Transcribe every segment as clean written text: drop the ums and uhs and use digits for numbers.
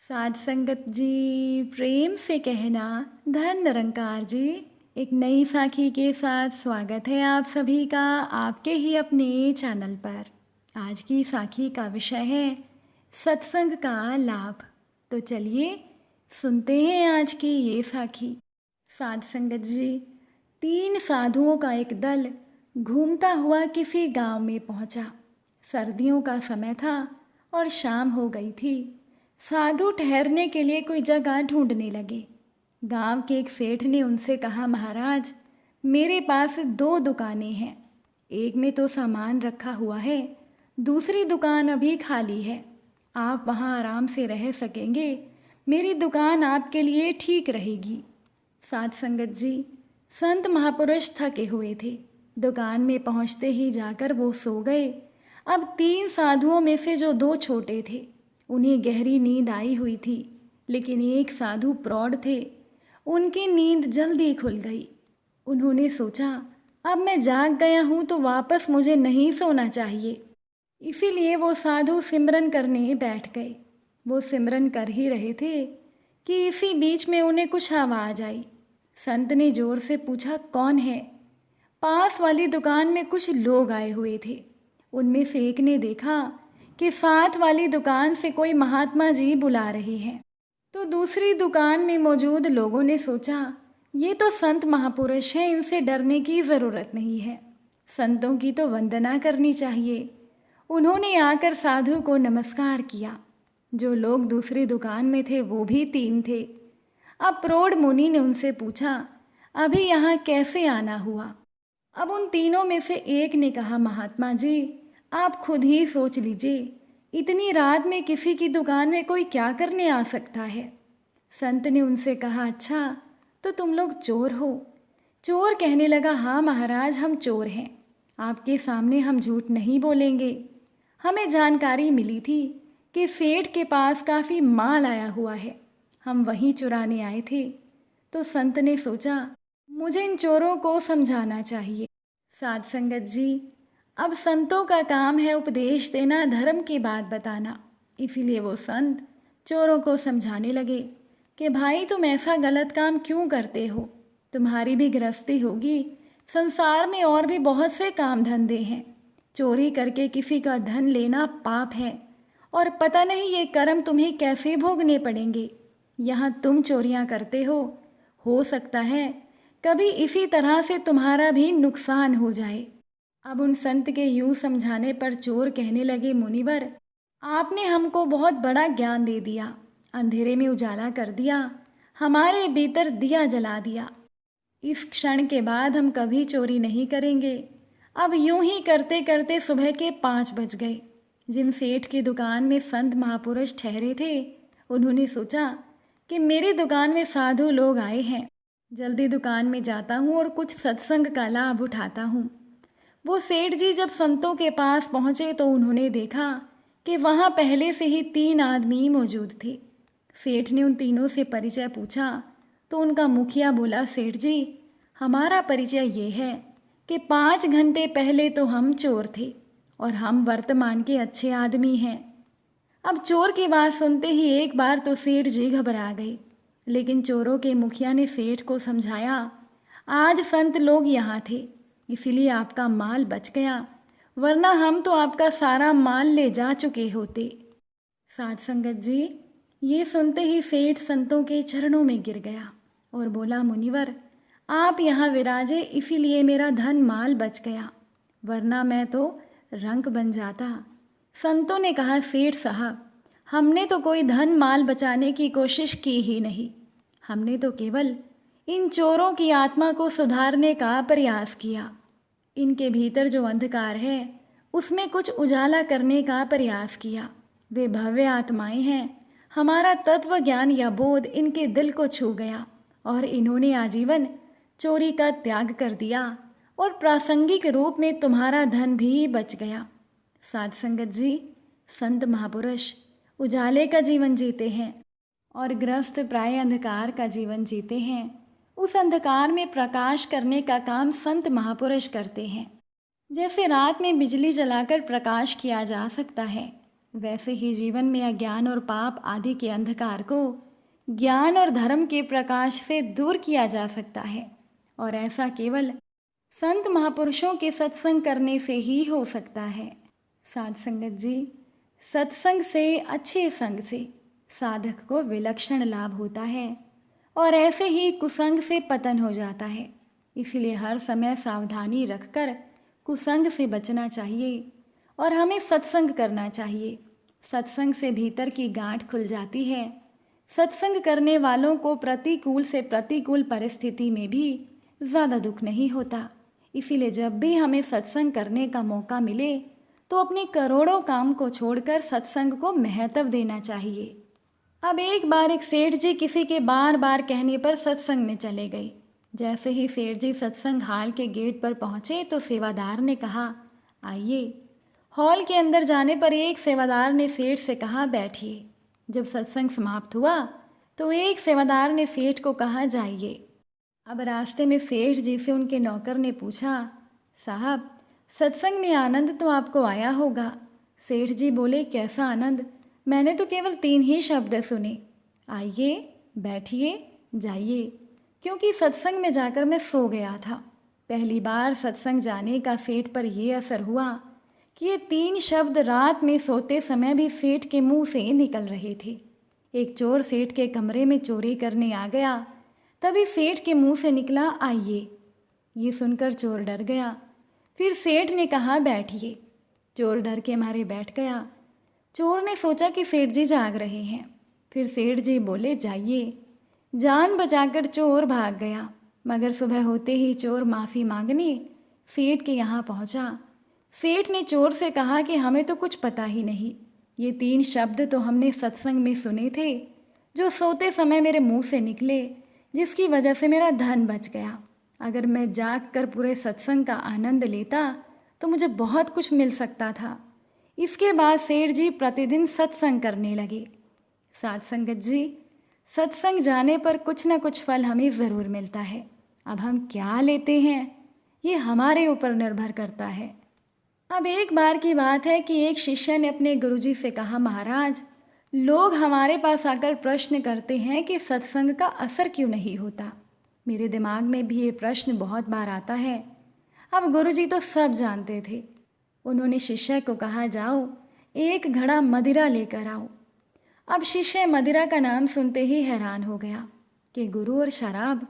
साध संगत जी, प्रेम से कहना धन निरंकार जी। एक नई साखी के साथ स्वागत है आप सभी का आपके ही अपने चैनल पर। आज की साखी का विषय है सत्संग का लाभ। तो चलिए सुनते हैं आज की ये साखी। साध संगत जी, 3 साधुओं का एक दल घूमता हुआ किसी गांव में पहुंचा। सर्दियों का समय था और शाम हो गई थी। साधु ठहरने के लिए कोई जगह ढूंढने लगे। गांव के एक सेठ ने उनसे कहा, महाराज मेरे पास 2 दुकानें हैं। एक में तो सामान रखा हुआ है, दूसरी दुकान अभी खाली है। आप वहां आराम से रह सकेंगे। मेरी दुकान आपके लिए ठीक रहेगी। साध संगत जी, संत महापुरुष थके हुए थे। दुकान में पहुंचते ही जाकर वो सो गए। अब 3 साधुओं में से जो 2 छोटे थे उन्हें गहरी नींद आई हुई थी, लेकिन एक साधु प्रौढ़ थे, उनकी नींद जल्दी खुल गई। उन्होंने सोचा, अब मैं जाग गया हूँ तो वापस मुझे नहीं सोना चाहिए। इसीलिए वो साधु सिमरन करने बैठ गए। वो सिमरन कर ही रहे थे कि इसी बीच में उन्हें कुछ आवाज़ आई। संत ने जोर से पूछा, कौन है? पास वाली दुकान में कुछ लोग आए हुए थे। उनमें से एक ने देखा कि साथ वाली दुकान से कोई महात्मा जी बुला रहे हैं। तो दूसरी दुकान में मौजूद लोगों ने सोचा, ये तो संत महापुरुष हैं, इनसे डरने की ज़रूरत नहीं है। संतों की तो वंदना करनी चाहिए। उन्होंने आकर साधु को नमस्कार किया। जो लोग दूसरी दुकान में थे वो भी 3 थे। अब प्रौढ़ मुनि ने उनसे पूछा, अभी यहाँ कैसे आना हुआ? अब उन तीनों में से एक ने कहा, महात्मा जी आप खुद ही सोच लीजिए, इतनी रात में किसी की दुकान में कोई क्या करने आ सकता है? संत ने उनसे कहा, अच्छा तो तुम लोग चोर हो? चोर कहने लगा, हाँ महाराज हम चोर हैं। आपके सामने हम झूठ नहीं बोलेंगे। हमें जानकारी मिली थी कि सेठ के पास काफ़ी माल आया हुआ है, हम वहीं चुराने आए थे। तो संत ने सोचा, मुझे इन चोरों को समझाना चाहिए। साध संगत जी, अब संतों का काम है उपदेश देना, धर्म की बात बताना। इसीलिए वो संत चोरों को समझाने लगे कि भाई तुम ऐसा गलत काम क्यों करते हो? तुम्हारी भी गृहस्थी होगी, संसार में और भी बहुत से काम धंधे हैं। चोरी करके किसी का धन लेना पाप है और पता नहीं ये कर्म तुम्हें कैसे भोगने पड़ेंगे। यहाँ तुम चोरियाँ करते हो सकता है कभी इसी तरह से तुम्हारा भी नुकसान हो जाए। अब उन संत के यूं समझाने पर चोर कहने लगे, मुनिवर आपने हमको बहुत बड़ा ज्ञान दे दिया, अंधेरे में उजाला कर दिया, हमारे भीतर दिया जला दिया। इस क्षण के बाद हम कभी चोरी नहीं करेंगे। अब यूं ही करते करते सुबह के 5 बज गए। जिन सेठ की दुकान में संत महापुरुष ठहरे थे उन्होंने सोचा कि मेरी दुकान में साधु लोग आए हैं, जल्दी दुकान में जाता हूँ और कुछ सत्संग का लाभ उठाता हूँ। वो सेठ जी जब संतों के पास पहुँचे तो उन्होंने देखा कि वहाँ पहले से ही 3 आदमी मौजूद थे। सेठ ने उन तीनों से परिचय पूछा तो उनका मुखिया बोला, सेठ जी हमारा परिचय ये है कि 5 घंटे पहले तो हम चोर थे और हम वर्तमान के अच्छे आदमी हैं। अब चोर की बात सुनते ही एक बार तो सेठ जी घबरा गए, लेकिन चोरों के मुखिया ने सेठ को समझाया, आज संत लोग यहाँ थे इसीलिए आपका माल बच गया, वरना हम तो आपका सारा माल ले जा चुके होते। साध संगत जी, ये सुनते ही सेठ संतों के चरणों में गिर गया और बोला, मुनिवर आप यहाँ विराजे इसीलिए मेरा धन माल बच गया, वरना मैं तो रंक बन जाता। संतों ने कहा, सेठ साहब हमने तो कोई धन माल बचाने की कोशिश की ही नहीं, हमने तो केवल इन चोरों की आत्मा को सुधारने का प्रयास किया। इनके भीतर जो अंधकार है उसमें कुछ उजाला करने का प्रयास किया। वे भव्य आत्माएं हैं, हमारा तत्व ज्ञान या बोध इनके दिल को छू गया और इन्होंने आजीवन चोरी का त्याग कर दिया और प्रासंगिक रूप में तुम्हारा धन भी बच गया। साध संगत जी, संत महापुरुष उजाले का जीवन जीते हैं और गृहस्थ प्राय अंधकार का जीवन जीते हैं। उस अंधकार में प्रकाश करने का काम संत महापुरुष करते हैं। जैसे रात में बिजली जलाकर प्रकाश किया जा सकता है, वैसे ही जीवन में अज्ञान और पाप आदि के अंधकार को ज्ञान और धर्म के प्रकाश से दूर किया जा सकता है, और ऐसा केवल संत महापुरुषों के सत्संग करने से ही हो सकता है। साध संगत जी, सत्संग से, अच्छे संग से साधक को विलक्षण लाभ होता है, और ऐसे ही कुसंग से पतन हो जाता है। इसलिए हर समय सावधानी रखकर कुसंग से बचना चाहिए और हमें सत्संग करना चाहिए। सत्संग से भीतर की गांठ खुल जाती है। सत्संग करने वालों को प्रतिकूल से प्रतिकूल परिस्थिति में भी ज़्यादा दुख नहीं होता। इसीलिए जब भी हमें सत्संग करने का मौका मिले तो अपने करोड़ों काम को छोड़कर सत्संग को महत्व देना चाहिए। अब एक बार एक सेठ जी किसी के बार बार कहने पर सत्संग में चले गए। जैसे ही सेठ जी सत्संग हॉल के गेट पर पहुंचे तो सेवादार ने कहा, आइए। हॉल के अंदर जाने पर एक सेवादार ने सेठ से कहा, बैठिए। जब सत्संग समाप्त हुआ तो एक सेवादार ने सेठ को कहा, जाइए। अब रास्ते में सेठ जी से उनके नौकर ने पूछा, साहब सत्संग में आनंद तो आपको आया होगा। सेठ जी बोले, कैसा आनंद? मैंने तो केवल 3 ही शब्द सुने, आइए, बैठिए, जाइए। क्योंकि सत्संग में जाकर मैं सो गया था। पहली बार सत्संग जाने का सेठ पर यह असर हुआ कि ये 3 शब्द रात में सोते समय भी सेठ के मुंह से निकल रहे थे। एक चोर सेठ के कमरे में चोरी करने आ गया, तभी सेठ के मुंह से निकला, आइए। ये सुनकर चोर डर गया। फिर सेठ ने कहा, बैठिए। चोर डर के मारे बैठ गया। चोर ने सोचा कि सेठ जी जाग रहे हैं। फिर सेठ जी बोले, जाइए। जान बचाकर चोर भाग गया, मगर सुबह होते ही चोर माफ़ी मांगने सेठ के यहाँ पहुँचा। सेठ ने चोर से कहा कि हमें तो कुछ पता ही नहीं। ये 3 शब्द तो हमने सत्संग में सुने थे, जो सोते समय मेरे मुंह से निकले, जिसकी वजह से मेरा धन बच गया। अगर मैं जाग कर पूरे सत्संग का आनंद लेता तो मुझे बहुत कुछ मिल सकता था। इसके बाद सेठ जी प्रतिदिन सत्संग करने लगे। साध संगत जी, सत्संग जाने पर कुछ न कुछ फल हमें ज़रूर मिलता है। अब हम क्या लेते हैं ये हमारे ऊपर निर्भर करता है। अब एक बार की बात है कि एक शिष्य ने अपने गुरुजी से कहा, महाराज लोग हमारे पास आकर प्रश्न करते हैं कि सत्संग का असर क्यों नहीं होता। मेरे दिमाग में भी ये प्रश्न बहुत बार आता है। अब गुरुजी तो सब जानते थे। उन्होंने शिष्य को कहा, जाओ एक घड़ा मदिरा लेकर आओ। अब शिष्य मदिरा का नाम सुनते ही हैरान हो गया कि गुरु और शराब।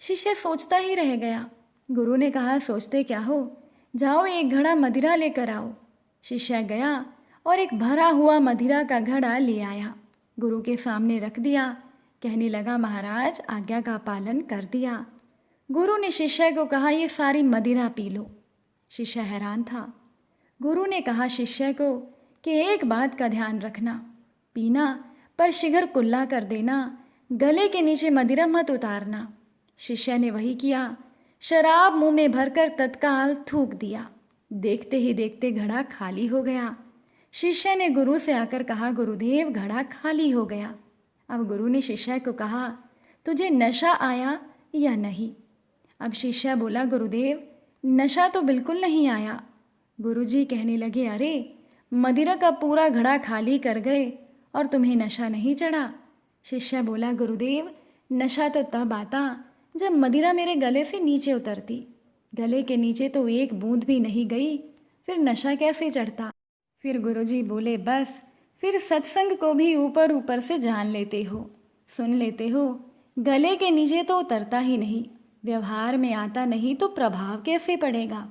शिष्य सोचता ही रह गया। गुरु ने कहा, सोचते क्या हो, जाओ एक घड़ा मदिरा लेकर आओ। शिष्य गया और एक भरा हुआ मदिरा का घड़ा ले आया। गुरु के सामने रख दिया। कहने लगा, महाराज आज्ञा का पालन कर दिया। गुरु ने शिष्य को कहा, ये सारी मदिरा पी लो। शिष्य हैरान था। गुरु ने कहा शिष्य को कि एक बात का ध्यान रखना, पीना पर शिगर कुल्ला कर देना, गले के नीचे मदिरा मत उतारना। शिष्य ने वही किया। शराब मुंह में भरकर तत्काल थूक दिया। देखते ही देखते घड़ा खाली हो गया। शिष्य ने गुरु से आकर कहा, गुरुदेव घड़ा खाली हो गया। अब गुरु ने शिष्य को कहा, तुझे नशा आया या नहीं? अब शिष्य बोला, गुरुदेव नशा तो बिल्कुल नहीं आया। गुरुजी कहने लगे, अरे मदिरा का पूरा घड़ा खाली कर गए और तुम्हें नशा नहीं चढ़ा? शिष्य बोला, गुरुदेव नशा तो तब आता जब मदिरा मेरे गले से नीचे उतरती। गले के नीचे तो एक बूंद भी नहीं गई, फिर नशा कैसे चढ़ता? फिर गुरुजी बोले, बस फिर सत्संग को भी ऊपर ऊपर से जान लेते हो, सुन लेते हो, गले के नीचे तो उतरता ही नहीं, व्यवहार में आता नहीं तो प्रभाव कैसे पड़ेगा?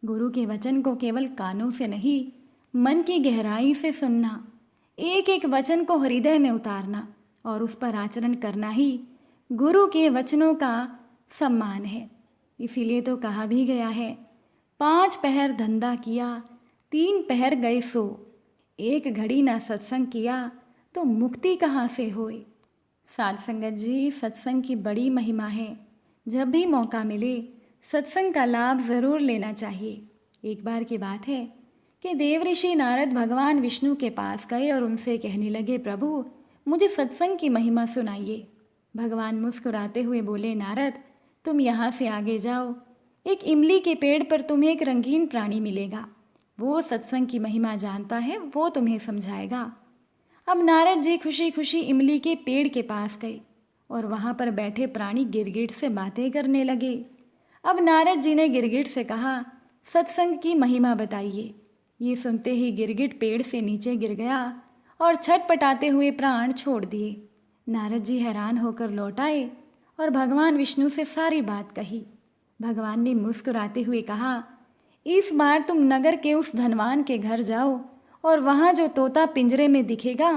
गुरु के वचन को केवल कानों से नहीं, मन की गहराई से सुनना, एक एक वचन को हृदय में उतारना और उस पर आचरण करना ही गुरु के वचनों का सम्मान है। इसीलिए तो कहा भी गया है, 5 पहर धंधा किया, 3 पहर गए सो, एक घड़ी ना सत्संग किया तो मुक्ति कहाँ से होए। साध संगत जी, सत्संग की बड़ी महिमा है। जब भी मौका मिले सत्संग का लाभ ज़रूर लेना चाहिए। एक बार की बात है कि देवऋषि नारद भगवान विष्णु के पास गए और उनसे कहने लगे, प्रभु मुझे सत्संग की महिमा सुनाइए। भगवान मुस्कुराते हुए बोले, नारद तुम यहाँ से आगे जाओ, एक इमली के पेड़ पर तुम्हें एक रंगीन प्राणी मिलेगा। वो सत्संग की महिमा जानता है, वो तुम्हें समझाएगा। अब नारद जी खुशी खुशी इमली के पेड़ के पास गए और वहाँ पर बैठे प्राणी गिरगिट से बातें करने लगे। अब नारद जी ने गिरगिट से कहा, सत्संग की महिमा बताइए। ये सुनते ही गिरगिट पेड़ से नीचे गिर गया और छटपटाते हुए प्राण छोड़ दिए। नारद जी हैरान होकर लौट आए और भगवान विष्णु से सारी बात कही। भगवान ने मुस्कुराते हुए कहा, इस बार तुम नगर के उस धनवान के घर जाओ और वहाँ जो तोता पिंजरे में दिखेगा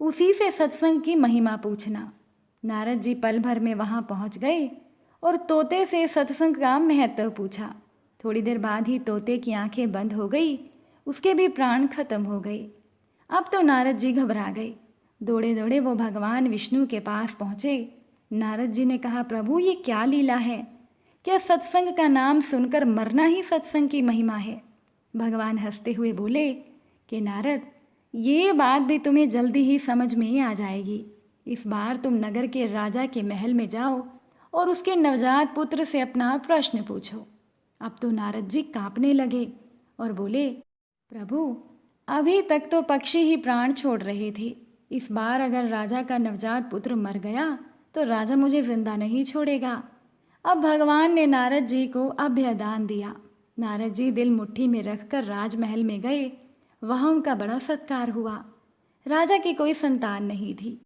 उसी से सत्संग की महिमा पूछना। नारद जी पल भर में वहाँ पहुँच गए और तोते से सत्संग का महत्व पूछा। थोड़ी देर बाद ही तोते की आंखें बंद हो गई, उसके भी प्राण खत्म हो गए। अब तो नारद जी घबरा गए। दौड़े दौड़े वो भगवान विष्णु के पास पहुँचे। नारद जी ने कहा, प्रभु ये क्या लीला है? क्या सत्संग का नाम सुनकर मरना ही सत्संग की महिमा है? भगवान हंसते हुए बोले कि नारद, ये बात भी तुम्हें जल्दी ही समझ में आ जाएगी। इस बार तुम नगर के राजा के महल में जाओ और उसके नवजात पुत्र से अपना प्रश्न पूछो। अब तो नारद जी कांपने लगे और बोले, प्रभु अभी तक तो पक्षी ही प्राण छोड़ रहे थे, इस बार अगर राजा का नवजात पुत्र मर गया तो राजा मुझे जिंदा नहीं छोड़ेगा। अब भगवान ने नारद जी को अभयदान दिया। नारद जी दिल मुट्ठी में रखकर राजमहल में गए। वहाँ उनका बड़ा सत्कार हुआ। राजा की कोई संतान नहीं थी,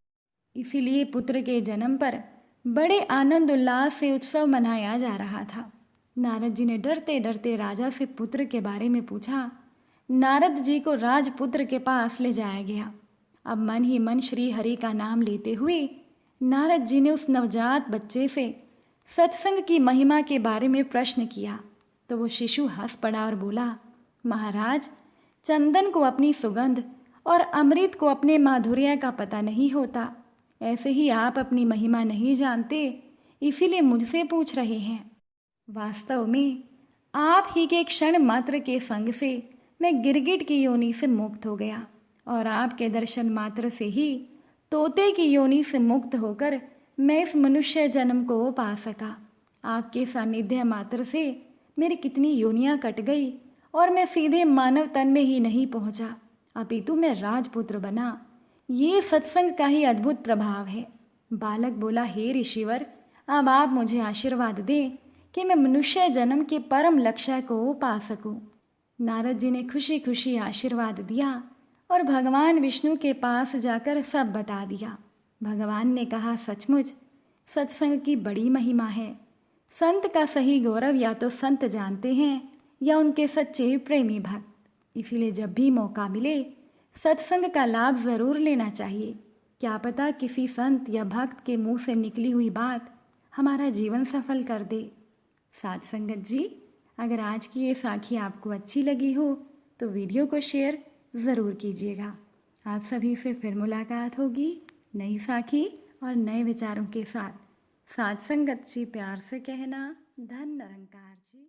इसीलिए पुत्र के जन्म पर बड़े आनंद उल्लास से उत्सव मनाया जा रहा था। नारद जी ने डरते डरते राजा से पुत्र के बारे में पूछा। नारद जी को राजपुत्र के पास ले जाया गया। अब मन ही मन श्री हरि का नाम लेते हुए नारद जी ने उस नवजात बच्चे से सत्संग की महिमा के बारे में प्रश्न किया तो वो शिशु हंस पड़ा और बोला, महाराज, चंदन को अपनी सुगंध और अमृत को अपने माधुर्य का पता नहीं होता। ऐसे ही आप अपनी महिमा नहीं जानते, इसीलिए मुझसे पूछ रहे हैं। वास्तव में आप ही के क्षण मात्र के संग से मैं गिरगिट की योनि से मुक्त हो गया और आपके दर्शन मात्र से ही तोते की योनि से मुक्त होकर मैं इस मनुष्य जन्म को पा सका। आपके सानिध्य मात्र से मेरी कितनी योनियां कट गई और मैं सीधे मानव तन में ही नहीं पहुंचा, अपितु मैं राजपुत्र बना। ये सत्संग का ही अद्भुत प्रभाव है। बालक बोला, हे ऋषिवर, अब आप मुझे आशीर्वाद दें कि मैं मनुष्य जन्म के परम लक्ष्य को पा सकूं। नारद जी ने खुशी खुशी आशीर्वाद दिया और भगवान विष्णु के पास जाकर सब बता दिया। भगवान ने कहा, सचमुच सत्संग की बड़ी महिमा है। संत का सही गौरव या तो संत जानते हैं या उनके सच्चे प्रेमी भक्त। इसीलिए जब भी मौका मिले सत्संग का लाभ जरूर लेना चाहिए। क्या पता किसी संत या भक्त के मुंह से निकली हुई बात हमारा जीवन सफल कर दे। साथ संगत जी, अगर आज की ये साखी आपको अच्छी लगी हो तो वीडियो को शेयर ज़रूर कीजिएगा। आप सभी से फिर मुलाकात होगी नई साखी और नए विचारों के साथ। साथ संगत जी, प्यार से कहना, धन निरंकार जी।